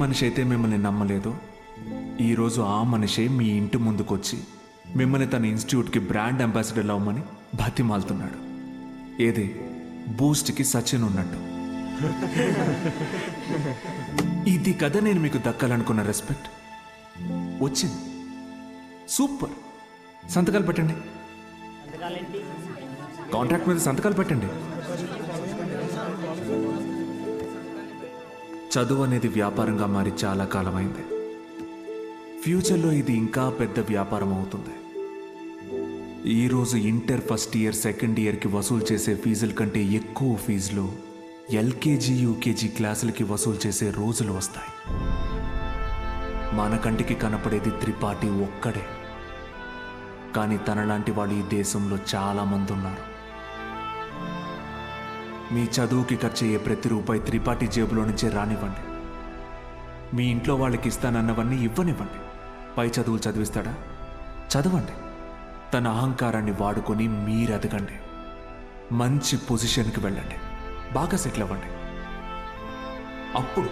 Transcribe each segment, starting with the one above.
మనిషి అయితే మిమ్మల్ని నమ్మలేదో ఈరోజు ఆ మనిషే మీ ఇంటి ముందుకొచ్చి మిమ్మల్ని తన ఇన్స్టిట్యూట్కి బ్రాండ్ అంబాసిడర్ అవ్వమని బతిమాలుతున్నాడు. ఏది బూస్ట్కి సచిన్ ఉన్నట్టు. ఇది కదా నేను మీకు దక్కాలనుకున్న రెస్పెక్ట్. వచ్చింది. సూపర్. సంతకాలు పెట్టండి. కాంట్రాక్ట్ మీద సంతకాలు పెట్టండి. చదువు అనేది వ్యాపారంగా మారి చాలా కాలమైంది. ఫ్యూచర్లో ఇది ఇంకా పెద్ద వ్యాపారం అవుతుంది. ఈరోజు ఇంటర్ ఫస్ట్ ఇయర్ సెకండ్ ఇయర్కి వసూలు చేసే ఫీజుల కంటే ఎక్కువ ఫీజులు ఎల్కేజీ యూకేజీ క్లాసులకి వసూలు చేసే రోజులు వస్తాయి. మన కంటికి కనపడేది త్రిపాఠి ఒక్కడే, కానీ తనలాంటి వాళ్ళు ఈ దేశంలో చాలామంది ఉన్నారు. మీ చదువుకి ఖర్చయ్యే ప్రతి రూపాయి త్రిపాఠి జేబులో నుంచే రానివ్వండి. మీ ఇంట్లో వాళ్ళకి ఇస్తానన్నవన్నీ ఇవ్వనివ్వండి. పై చదువులు చదివిస్తాడా? చదవండి. తన అహంకారాన్ని వాడుకొని మీరు ఎదగండి. మంచి పొజిషన్కి వెళ్ళండి. బాగా సెటిల్ అవ్వండి. అప్పుడు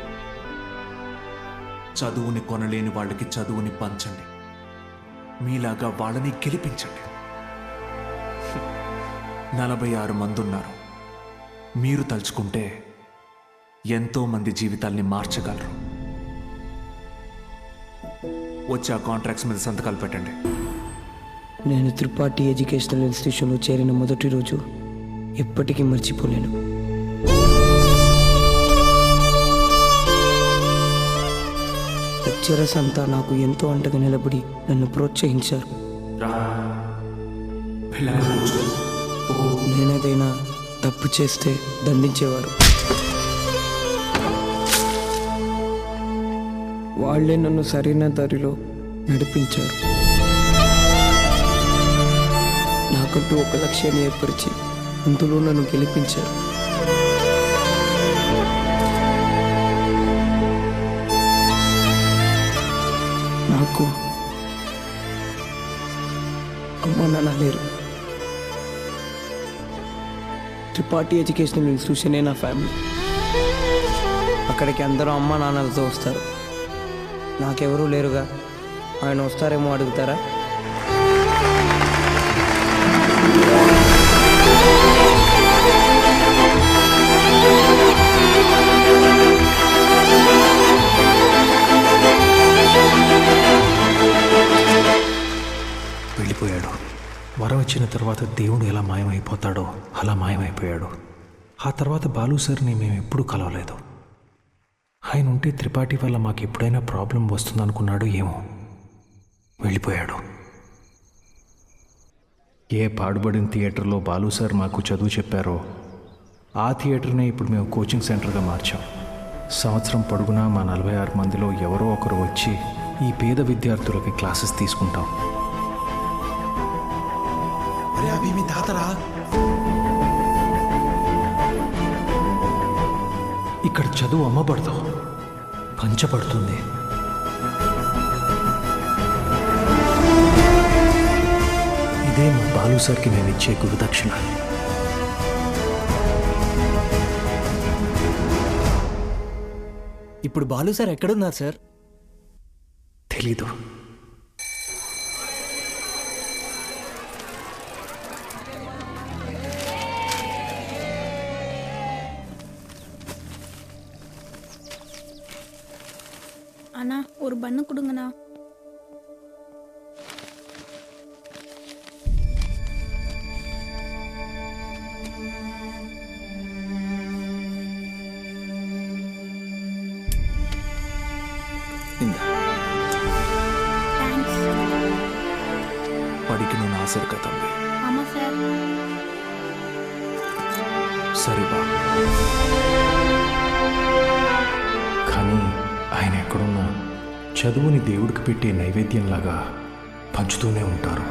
చదువుని కొనలేని వాళ్ళకి చదువుని పంచండి. మీలాగా వాళ్ళని గెలిపించండి. 46 మంది ఉన్నారు. మీరు తలుచుకుంటే ఎంతో మంది జీవితాల్ని మార్చగలరు. వచ్చి ఆ కాంట్రాక్ట్స్ మీద సంతకాలు పెట్టండి. నేను త్రిపాఠి ఎడ్యుకేషనల్ ఇన్స్టిట్యూషన్లో చేరిన మొదటి రోజు ఎప్పటికీ మర్చిపోలేను. లెక్చరర్స్ అంతా నాకు ఎంతో అంటగా నిలబడి నన్ను ప్రోత్సహించారు. నేనేదైనా తప్పు చేస్తే దండించేవారు. వాళ్ళే నన్ను సరైన దారిలో నడిపించారు. నాకంటూ ఒక లక్ష్యాన్ని ఏర్పరిచి అందులో నన్ను గెలిపించారు. నాకు అమ్మ నాన్న లేరు. త్రిపాఠి ఎడ్యుకేషనల్ ఇన్స్టిట్యూషనే నా ఫ్యామిలీ. అక్కడికి అందరూ అమ్మ నాన్నలతో వస్తారు. నాకెవరూ లేరుగా. ఆయన వస్తారేమో అడుగుతారా? వెళ్ళిపోయాడు. వరం ఇచ్చిన తర్వాత దేవుడు ఎలా మాయమైపోతాడో అలా మాయమైపోయాడు. ఆ తర్వాత బాలు సార్ని మేము ఎప్పుడూ కలవలేదు. ఆయన ఉంటే త్రిపాఠి వల్ల మాకు ఎప్పుడైనా ప్రాబ్లం వస్తుందనుకున్నాడు ఏమో. వెళ్ళిపోయాడు. ఏ పాడుబడిన థియేటర్లో బాలు సార్ మాకు చదువు చెప్పారో ఆ థియేటర్నే ఇప్పుడు మేము కోచింగ్ సెంటర్గా మార్చాం. సంవత్సరం పొడుగునా మా 46 మందిలో ఎవరో ఒకరు వచ్చి ఈ పేద విద్యార్థులకి క్లాసెస్ తీసుకుంటాం. అభి మీ తాతరా? ఇక్కడ చదువు అమ్మబడదు, పంచబడుతుంది. ఇదే మా బాలు సార్కి నేను ఇచ్చే గురుదక్షిణ. ఇప్పుడు బాలు సార్ ఎక్కడున్నారు సార్? తెలీదు. அண்ணா ஒரு பண்ணு கொடுங்கண்ணா. படிக்கணும்னு ஆசை இருக்கா தம்பி? ஆமாம் சார். సరే బా. కానీ ఆయన ఎక్కడున్నా చదువుని దేవుడికి పెట్టే నైవేద్యంలాగా పంచుతూనే ఉంటారు.